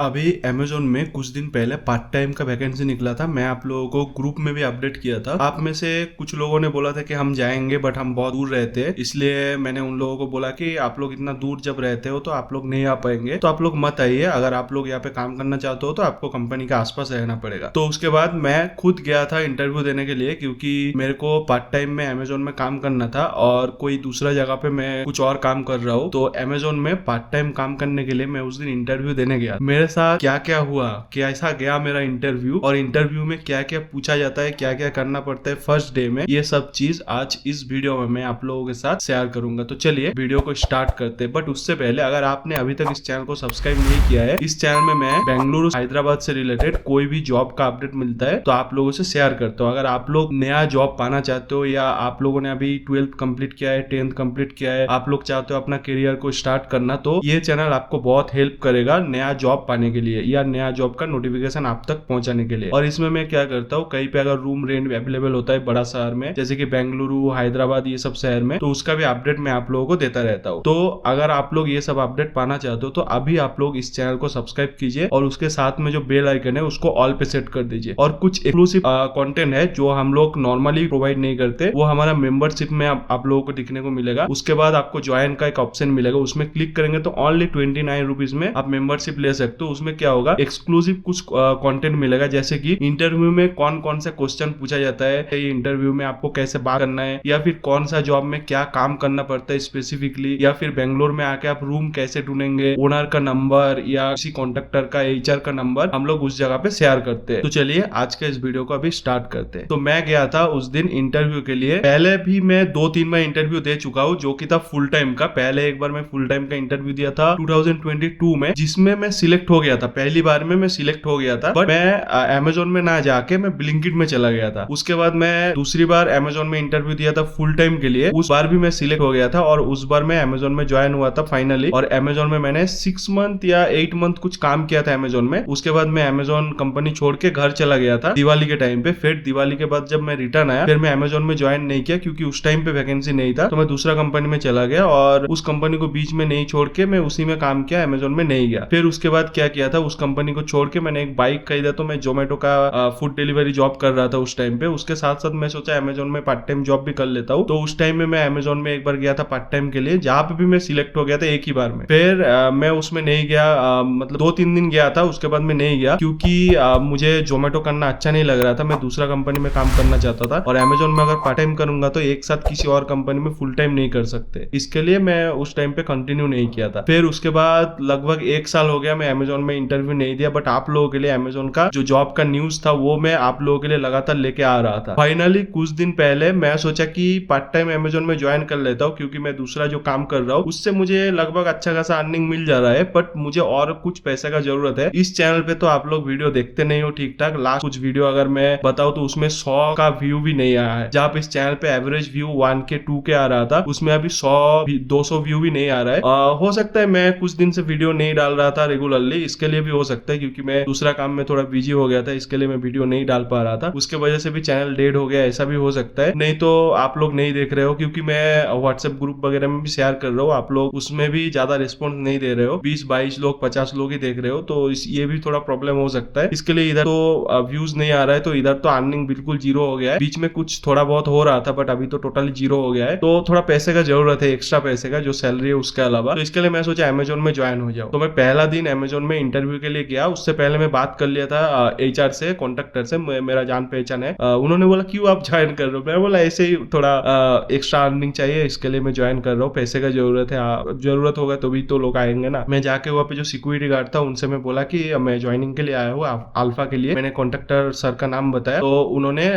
अभी अमेजोन में कुछ दिन पहले पार्ट टाइम का वैकेंसी निकला था। मैं आप लोगों को ग्रुप में भी अपडेट किया था। आप में से कुछ लोगों ने बोला था कि हम जाएंगे, बट हम बहुत दूर रहते हैं, इसलिए मैंने उन लोगों को बोला कि आप लोग इतना दूर जब रहते हो तो आप लोग नहीं आ पाएंगे, तो आप लोग मत आइए। अगर आप लोग यहाँ पे काम करना चाहते हो तो आपको कंपनी के आसपास रहना पड़ेगा। तो उसके बाद मैं खुद गया था इंटरव्यू देने के लिए, क्योंकि मेरे को पार्ट टाइम में अमेजोन में काम करना था और कोई दूसरा जगह पे मैं कुछ और काम कर रहा हूँ। तो अमेजोन में पार्ट टाइम काम करने के लिए मैं उस दिन इंटरव्यू देने गया। मेरे साथ क्या क्या हुआ, कैसा गया मेरा इंटरव्यू, और इंटरव्यू में क्या क्या पूछा जाता है, क्या क्या करना पड़ता है फर्स्ट डे में, ये सब चीज आज इस वीडियो में मैं आप लोगों के साथ शेयर करूंगा। तो चलिए वीडियो को स्टार्ट करते हैं। बट उससे पहले अगर आपने अभी तक इस चैनल को सब्सक्राइब नहीं किया है, इस चैनल में मैं बेंगलुरु हैदराबाद से रिलेटेड कोई भी जॉब का अपडेट मिलता है तो आप लोगों से शेयर करता हूँ। अगर आप लोग नया जॉब पाना चाहते हो, या आप लोगों ने अभी 12th कंप्लीट किया है, 10th कंप्लीट किया है, आप लोग चाहते हो अपना करियर को स्टार्ट करना, तो ये चैनल आपको बहुत हेल्प करेगा नया जॉब पाने के लिए या नया जॉब का नोटिफिकेशन आप तक पहुंचाने के लिए। और इसमें मैं क्या करता हूँ, कहीं पे अगर रूम रेंट अवेलेबल होता है बड़ा शहर में, जैसे कि बेंगलुरु, हैदराबाद, ये सब शहर में, तो उसका भी अपडेट मैं आप लोगों को देता रहता हूँ। तो अगर आप लोग ये सब अपडेट पाना चाहते हो तो अभी आप लोग इस चैनल को सब्सक्राइब कीजिए और उसके साथ में जो बेल आइकन है उसको ऑल पे सेट कर दीजिए। और कुछ एक्सक्लूसिव कंटेंट है जो हम लोग नॉर्मली प्रोवाइड नहीं करते, वो हमारा मेंबरशिप में आप लोगों को दिखने को मिलेगा। उसके बाद आपको ज्वाइन का एक ऑप्शन मिलेगा, उसमें क्लिक करेंगे तो ओनली 29 रुपीज में आप मेंबरशिप ले सकते हो। उसमें क्या होगा, एक्सक्लूसिव कुछ कंटेंट मिलेगा, जैसे कि इंटरव्यू में कौन कौन सा क्वेश्चन पूछा जाता है, ये इंटरव्यू में आपको कैसे बात करना है, या फिर कौन सा जॉब में क्या काम करना पड़ता है स्पेसिफिकली, या फिर बेंगलोर में आके आप रूम कैसे ढूंढेंगे, ओनर का नंबर या किसी कॉन्ट्रैक्टर का, एचआर का नंबर हम लोग उस जगह पे शेयर करते हैं। तो चलिए आज के इस वीडियो को अभी स्टार्ट करते हैं। तो मैं गया था उस दिन इंटरव्यू के लिए। पहले भी मैं 2-3 बार इंटरव्यू दे चुका हूँ, जो कि था फुल टाइम का। पहले एक बार मैं फुल टाइम का इंटरव्यू दिया था 2022 में, जिसमें मैं सिलेक्ट हो गया था। पहली बार में मैं सिलेक्ट हो गया था, बट मैं अमेजोन में ना जाके मैं ब्लिंकिट में चला गया था। उसके बाद मैं दूसरी बार अमेजोन में इंटरव्यू दिया था फुल टाइम के लिए, उस बार भी मैं सिलेक्ट हो गया था और उस बार मैं अमेजोन में ज्वाइन हुआ था फाइनली। और अमेजोन में मैंने 6 मंथ या 8 मंथ कुछ काम किया था अमेजोन में। उसके बाद मैं अमेजोन कंपनी छोड़ के घर चला गया था दिवाली के टाइम पे। फिर दिवाली के बाद जब मैं रिटर्न आया, फिर मैं अमेजोन में ज्वाइन नहीं किया क्योंकि उस टाइम पे वैकेंसी नहीं था, तो मैं दूसरा कंपनी में चला गया और उस कंपनी को बीच में नहीं छोड़ के मैं उसी में काम किया, अमेजोन में नहीं गया। फिर उसके बाद क्या किया था, उस कंपनी को छोड़ के मैंने एक बाइक खरीदा, तो मैं जोमेटो का फूड डिलीवरी जॉब कर रहा था उस टाइम पे। उसके साथ साथ मैं सोचा अमेजोन में पार्ट टाइम जॉब भी कर लेता हूँ। तो उस टाइम में मैं अमेजोन में एक बार गया था पार्ट टाइम के लिए, जहाँ पे भी मैं सिलेक्ट हो गया था एक ही बार में। फिर मैं उसमें नहीं गया, मतलब 2-3 दिन गया था, उसके बाद मैं नहीं गया क्योंकि मुझे जोमेटो करना अच्छा नहीं लग रहा था। मैं दूसरा कंपनी में काम करना चाहता था और अमेजोन में अगर पार्ट टाइम करूंगा तो एक साथ किसी और कंपनी में फुल टाइम नहीं कर सकते, इसके लिए मैं उस टाइम पे कंटिन्यू नहीं किया था। फिर उसके बाद लगभग 1 साल हो गया मैं अमेजोन में इंटरव्यू नहीं दिया, बट आप लोगों के लिए अमेजोन का जो जॉब का न्यूज था वो मैं आप लोगों के लिए लगातार लेके आ रहा था। फाइनली कुछ दिन पहले मैं सोचा कि पार्ट टाइम अमेजोन में ज्वाइन कर लेता हूँ, क्योंकि मैं दूसरा जो काम कर रहा हूँ उससे मुझे लगभग अच्छा खासा अर्निंग मिल जा रहा है, बट मुझे और कुछ पैसे का जरूरत है। इस चैनल पे तो आप लोग वीडियो देखते नहीं हो ठीक ठाक। लास्ट कुछ वीडियो अगर मैं बताऊँ तो उसमें 100 का व्यू भी नहीं आया है, जहाँ पे इस चैनल पे एवरेज व्यू 1K 2K आ रहा था, उसमें अभी 100-200 व्यू भी नहीं आ रहा है। हो सकता है मैं कुछ दिन से वीडियो नहीं डाल रहा था रेगुलरली, इसके लिए भी हो सकता है क्योंकि मैं दूसरा काम में थोड़ा बिजी हो गया था, इसके लिए मैं वीडियो नहीं डाल पा रहा था। उसके वजह से भी चैनल डेड हो गया, ऐसा भी हो सकता है। नहीं तो आप लोग नहीं देख रहे हो क्योंकि मैं व्हाट्सएप ग्रुप वगैरह में भी शेयर कर रहा हूँ, आप लोग उसमें भी ज्यादा रिस्पॉन्स नहीं दे रहे हो, 20-22 लोग 50 लोग ही देख रहे हो, तो ये भी थोड़ा प्रॉब्लम हो सकता है। इसके लिए इधर तो व्यूज नहीं आ रहा है, तो इधर तो अर्निंग बिल्कुल जीरो हो गया है। बीच में कुछ थोड़ा बहुत हो रहा था बट अभी तो टोटली जीरो हो गया है, तो थोड़ा पैसे का जरूरत है, एक्स्ट्रा पैसे का जो सैलरी है उसके अलावा। तो इसके लिए मैं सोचा अमेजोन में ज्वाइन हो जाऊं। तो मैं पहला दिन अमेजोन में इंटरव्यू के लिए गया, उससे पहले मैं बात कर लिया था एचआर से, कॉन्ट्रैक्टर से, मेरा जान पहचान है। उन्होंने बोला क्यों आप ज्वाइन कर रहे हो, मैं बोला ऐसे ही थोड़ा एक्स्ट्रा अर्निंग चाहिए, इसके लिए मैं ज्वाइन कर रहा हूँ, पैसे का जरूरत है, जरूरत होगा तो भी तो लोग आएंगे ना। मैं जाके वहाँ पे जो सिक्योरिटी गार्ड था उनसे मैं बोला कि मैं ज्वाइनिंग के लिए आया हूँ अल्फा के लिए। मैंने कॉन्ट्रैक्टर सर का नाम बताया, तो उन्होंने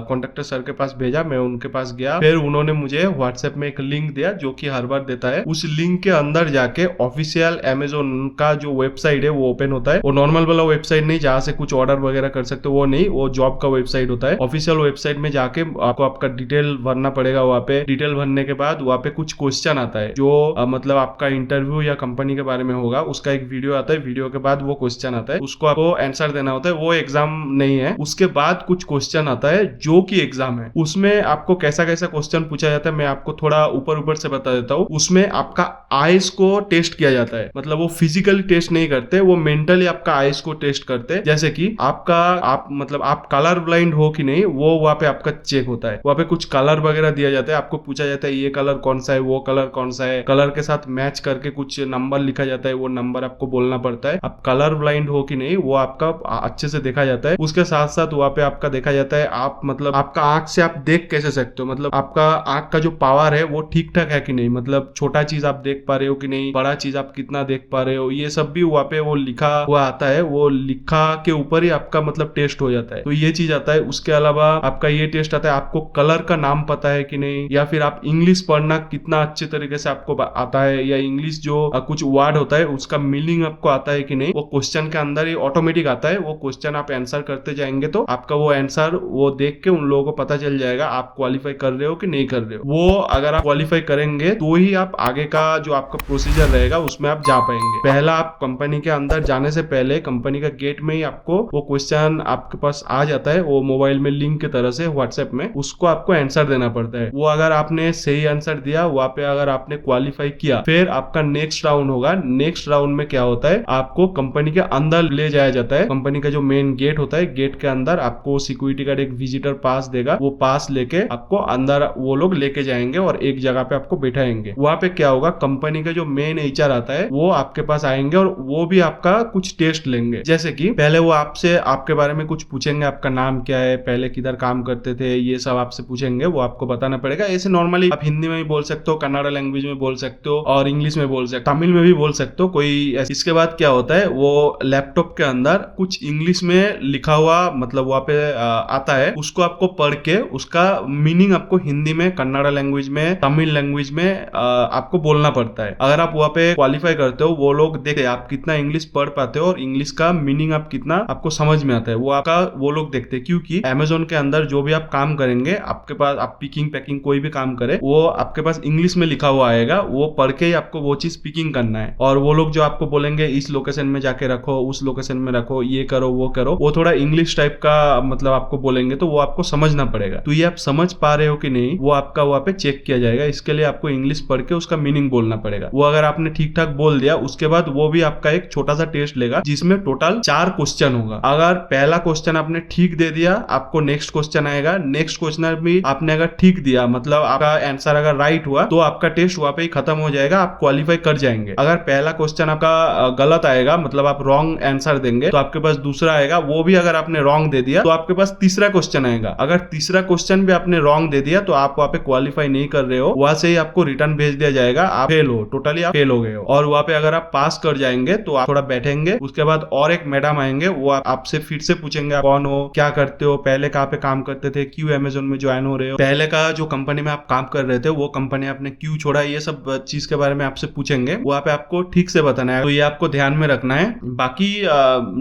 कॉन्ट्रैक्टर सर के पास भेजा, मैं उनके पास गया। फिर उन्होंने मुझे व्हाट्सएप में एक लिंक दिया जो कि हर बार देता है। उस लिंक के अंदर जाके ऑफिशियल अमेजोन का जो वेबसाइट है वो ओपन होता है। वो नॉर्मल वाला वेबसाइट नहीं जहाँ से कुछ ऑर्डर वगैरह कर सकते हो, वो नहीं, वो जॉब का वेबसाइट होता है। ऑफिशियल वेबसाइट में जाके आपको आपका डिटेल भरना पड़ेगा। वहाँ पे डिटेल भरने के बाद वहाँ पे कुछ क्वेश्चन आता है जो मतलब आपका इंटरव्यू या कंपनी के बारे में होगा, उसका एक वीडियो आता है, वीडियो के बाद वो क्वेश्चन आता है, उसको आपको आंसर देना होता है। वो एग्जाम नहीं है, उसके बाद कुछ क्वेश्चन आता है जो कि एग्जाम है। उसमें आपको कैसा कैसा क्वेश्चन पूछा जाता है मैं आपको थोड़ा ऊपर से बता देता हूँ। उसमें आपका आईज को टेस्ट किया जाता है, मतलब वो फिजिकली टेस्ट नहीं करते, हैं वो मेंटली आपका आईज को टेस्ट करते हैं, जैसे कि आप कलर ब्लाइंड हो कि नहीं, वो वहाँ पे आपका चेक होता है। वहाँ पे कुछ कलर वगैरह दिया जाता है, आपको पूछा जाता है ये कलर कौन सा है, वो कलर कौन सा है, कलर के साथ मैच करके कुछ नंबर लिखा जाता है, वो नंबर आपको बोलना पड़ता है। आप कलर ब्लाइंड हो कि नहीं वो आपका अच्छे से देखा जाता है। उसके साथ साथ वहाँ पे आपका देखा जाता है आप मतलब आपका आंख से आप देख कैसे सकते हो, मतलब आपका आंख का जो पावर है वो ठीक ठाक है कि नहीं, मतलब छोटा चीज आप देख पा रहे हो कि नहीं, बड़ा चीज आप कितना देख पा रहे हो, ये सब भी वहाँ पे वो लिखा हुआ आता है। वो लिखा के ऊपर ही आपका मतलब टेस्ट हो जाता है, तो ये चीज आता है। उसके अलावा आपका ये टेस्ट आता है आपको कलर का नाम पता है कि नहीं, या फिर आप इंग्लिश पढ़ना कितना अच्छे तरीके से आपको आता है, या इंग्लिश जो कुछ वर्ड होता है उसका मीनिंग आपको आता है कि नहीं। वो क्वेश्चन के अंदर ही ऑटोमेटिक आता है। वो क्वेश्चन आप आंसर करते जाएंगे तो आपका वो आंसर वो देख के उन लोगों को पता चल जाएगा आप क्वालिफाई कर रहे हो कि नहीं कर रहे हो। वो अगर आप क्वालिफाई करेंगे तो ही आप आगे का जो आपका प्रोसीजर रहेगा उसमें आप जा पाएंगे। पहला आप कंपनी के अंदर जाने से पहले कंपनी का गेट में ही आपको वो क्वेश्चन आपके पास आ जाता है, वो मोबाइल में लिंक की तरह से व्हाट्सएप में, उसको आपको आंसर देना पड़ता है। वो अगर आपने सही आंसर दिया, वहां पे अगर आपने क्वालिफाई किया, फिर आपका नेक्स्ट राउंड होगा। नेक्स्ट राउंड में क्या होता है, आपको कंपनी के अंदर ले जाया जाता है। कंपनी का जो मेन गेट होता है, गेट के अंदर आपको सिक्योरिटी गार्ड एक विजिटर पास देगा, वो पास लेके आपको अंदर वो लोग लेके जाएंगे और एक जगह पे आपको बैठाएंगे। वहां पे क्या होगा, कंपनी का जो मेन एचआर आता है वो आपके पास आएंगे और वो भी आपका कुछ टेस्ट लेंगे। जैसे कि पहले वो आपसे आपके बारे में कुछ पूछेंगे, आपका नाम क्या है, पहले किधर काम करते थे, ये सब आपसे पूछेंगे, वो आपको बताना पड़ेगा। ऐसे नॉर्मली आप हिंदी में भी बोल सकते हो, कन्नड़ा लैंग्वेज में बोल सकते हो और इंग्लिश में बोल सकते हो, तमिल में भी बोल सकते हो कोई। इसके बाद क्या होता है, वो लैपटॉप के अंदर कुछ इंग्लिश में लिखा हुआ मतलब वहाँ पे आता है, उसको आपको पढ़ के उसका मीनिंग आपको हिंदी में, कन्नड़ा लैंग्वेज में, तमिल लैंग्वेज में आपको बोलना पड़ता है। अगर आप वहाँ पे क्वालिफाई करते हो, वो लोग देखते हैं आप कितना इंग्लिश पढ़ पाते हो और इंग्लिश का मीनिंग आप कितना आपको समझ में आता है, वो लोग देखते हैं। क्योंकि अमेज़न के अंदर जो भी आप काम करेंगे, आपके पास आप पिकिंग पैकिंग कोई भी काम करे, वो आपके पास इंग्लिश में लिखा हुआ आएगा, वो पढ़ के ही आपको वो चीज पिकिंग करना है। और वो लोग जो आपको बोलेंगे इस लोकेशन में जाके रखो, उस लोकेशन में रखो, ये करो वो करो, वो थोड़ा इंग्लिश टाइप का मतलब आपको बोलेंगे, तो वो आपको समझना पड़ेगा। तो ये आप समझ पा रहे हो कि नहीं, वो आपका वहाँ पे चेक किया जाएगा। इसके लिए आपको इंग्लिश पढ़ के उसका मीनिंग बोलना पड़ेगा। वो अगर आपने ठीक ठाक बोल दिया, उसके बाद वो भी आपका एक छोटा सा टेस्ट लेगा, जिसमें टोटल 4 क्वेश्चन होगा। अगर पहला क्वेश्चन आपने ठीक दे दिया, आपको नेक्स्ट क्वेश्चन आएगा। नेक्स्ट क्वेश्चन भी आपने अगर ठीक दिया, मतलब आपका आंसर अगर राइट हुआ, तो आपका टेस्ट वहाँ पे ही खत्म हो जाएगा, आप क्वालिफाई कर जाएंगे। अगर पहला क्वेश्चन आपका गलत आएगा, मतलब आप रॉन्ग आंसर देंगे, तो आपके पास दूसरा आएगा, वो भी अगर आपने रॉन्ग दे दिया तो आपके पास तीसरा क्वेश्चन आएगा। अगर तीसरा क्वेश्चन भी आपने रॉन्ग दे दिया तो आप वहाँ पे क्वालिफाई नहीं कर रहे हो, वहां से ही आपको रिटर्न भेज दिया जाएगा, आप फेल हो, टोटली आप फेल हो गए हो। और वहाँ पे अगर आप पास कर जाएंगे तो आप थोड़ा बैठेंगे, उसके बाद और एक मैडम आएंगे, वो आपसे फिर से पूछेंगे आप कौन हो, क्या करते हो, पहले कहाँ पे काम करते थे, क्यों अमेज़न में ज्वाइन हो रहे हो, पहले का जो कंपनी में आप काम कर रहे थे वो कंपनी आपने क्यों छोड़ा, ये सब चीज के बारे में आपसे पूछेंगे। वहाँ पे आपको ठीक से बताना है, तो ये आपको ध्यान में रखना है। बाकी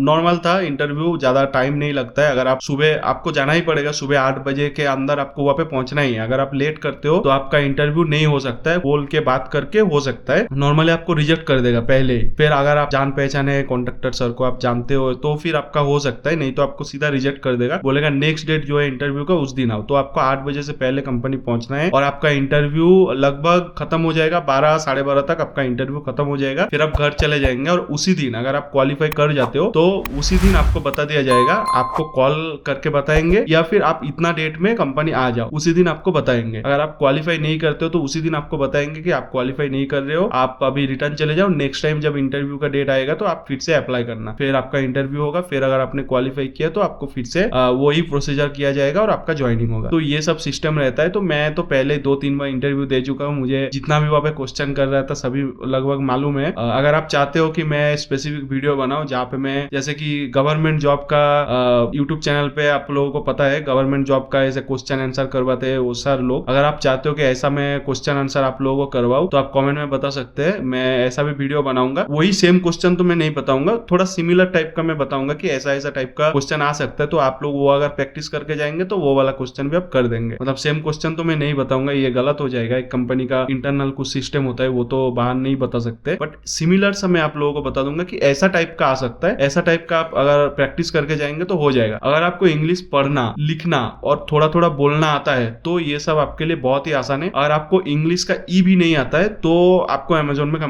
नॉर्मल था इंटरव्यू, ज्यादा टाइम नहीं लगता है। अगर आप सुबह, आपको जाना ही पड़ेगा, सुबह 8 बजे के अंदर आपको वहाँ पे पहुंचना ही है। अगर आप लेट करते हो तो आपका इंटरव्यू नहीं हो सकता है, बोल के बात करके हो सकता है, नॉर्मली आपको रिजेक्ट कर देगा पहले। फिर अगर आप जान पहचाने कॉन्ट्रेक्टर सर को आप जानते हो तो फिर आपका हो सकता है, नहीं तो आपको सीधा रिजेक्ट कर देगा, बोलेगा नेक्स्ट डेट जो है इंटरव्यू का उस दिन आओ। तो आपको 8 बजे से पहले कंपनी पहुंचना है और आपका इंटरव्यू लगभग खत्म हो जाएगा, 12 साढ़े 12 तक आपका इंटरव्यू खत्म हो जाएगा। फिर आप घर चले जाएंगे और उसी दिन अगर आप क्वालिफाई कर जाते हो तो उसी दिन आपको बता दिया जाएगा, आपको कॉल करके बताएंगे, या फिर आप इतना डेट में कंपनी आ जाओ, उसी दिन आपको बताएंगे। अगर आप क्वालिफाई नहीं करते हो तो उसी दिन आपको बताएंगे कि आप क्वालिफाई नहीं कर रहे हो, आप अभी रिटर्न चले जाओ, नेक्स्ट टाइम जब इंटरव्यू का डेट आएगा तो आप फिर से अप्लाई करना। फिर आपका इंटरव्यू होगा, फिर अगर आपने क्वालिफाई किया तो आपको फिर से वही प्रोसीजर किया जाएगा और आपका ज्वाइनिंग होगा। तो ये सब सिस्टम रहता है। तो मैं तो पहले 2-3 बार इंटरव्यू दे चुका हूँ, मुझे जितना भी वहाँ पे क्वेश्चन कर रहा था सभी लगभग मालूम है। अगर आप चाहते हो कि मैं स्पेसिफिक वीडियो बनाऊं जहाँ पे मैं, जैसे कि गवर्नमेंट जॉब का यूट्यूब चैनल पे आप लोगों को पता है गवर्नमेंट जॉब का ऐसे क्वेश्चन आंसर करवाते हैं वो सर लोग, अगर आप चाहते हो कि ऐसा मैं क्वेश्चन आंसर आप लोगों को करवाऊं तो आप कमेंट में बता सकते हैं, मैं ऐसा भी वीडियो बनाऊंगा। वही सेम क्वेश्चन तो मैं नहीं बताऊंगा, थोड़ा सिमिलर टाइप का मैं बताऊंगा कि ऐसा ऐसा टाइप का क्वेश्चन आ सकता है, तो आप लोग वो अगर प्रैक्टिस करके जाएंगे तो वो वाला क्वेश्चन भी आप कर देंगे। मतलब सेम क्वेश्चन तो मैं नहीं बताऊंगा, ये गलत हो जाएगा। एक कंपनी का इंटरनल कुछ सिस्टम होता है, वो तो बाहर नहीं बता सकते, बट सिमिलर सा मैं आप लोगों को बता दूंगा कि ऐसा टाइप का आ सकता है, ऐसा टाइप का आप अगर प्रैक्टिस करके जाएंगे तो हो जाएगा। अगर आपको इंग्लिश पढ़ना, लिखना और थोड़ा थोड़ा बोलना आता है तो ये सब आपके लिए बहुत ही आसान है। अगर आपको इंग्लिश का ई भी नहीं आता है तो आपको अमेज़न में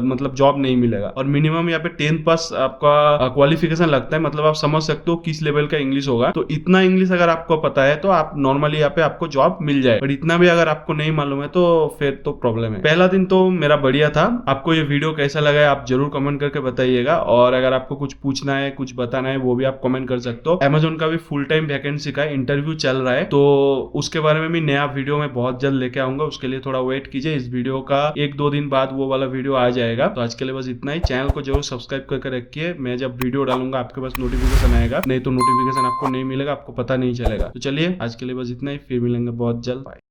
मतलब जॉब नहीं मिलेगा। और मिनिमम मिनिमम यहाँ पे 10th पास आपका क्वालिफिकेशन लगता है, मतलब आप समझ सकते हो किस लेवल का इंग्लिश होगा। तो इतना इंग्लिश अगर आपको पता है तो आप नॉर्मली यहाँ पे आपको जॉब मिल जाए, बट इतना भी अगर आपको नहीं मालूम है तो फिर तो प्रॉब्लम है। पहला दिन तो मेरा बढ़िया था। आपको ये वीडियो कैसा लगा है आप जरूर कमेंट करके बताइएगा, और अगर आपको कुछ पूछना है, कुछ बताना है, वो भी आप कमेंट कर सकते हो। अमेजोन का भी फुल टाइम वैकेंसी का इंटरव्यू चल रहा है, तो उसके बारे में भी नया वीडियो मैं बहुत जल्द लेके आऊंगा। उसके लिए थोड़ा वेट कीजिए, इस वीडियो का 1-2 दिन बाद वो वाला वीडियो आ जाएगा। तो आज के लिए बस इतना ही। चैनल को जरूर सब्सक्राइब करके रखिए, मैं जब वीडियो डालूंगा आपके पास नोटिफिकेशन आएगा, नहीं तो नोटिफिकेशन आपको नहीं मिलेगा, आपको पता नहीं चलेगा। तो चलिए आज के लिए बस इतना ही, फिर मिलेंगे बहुत जल्द। बाय।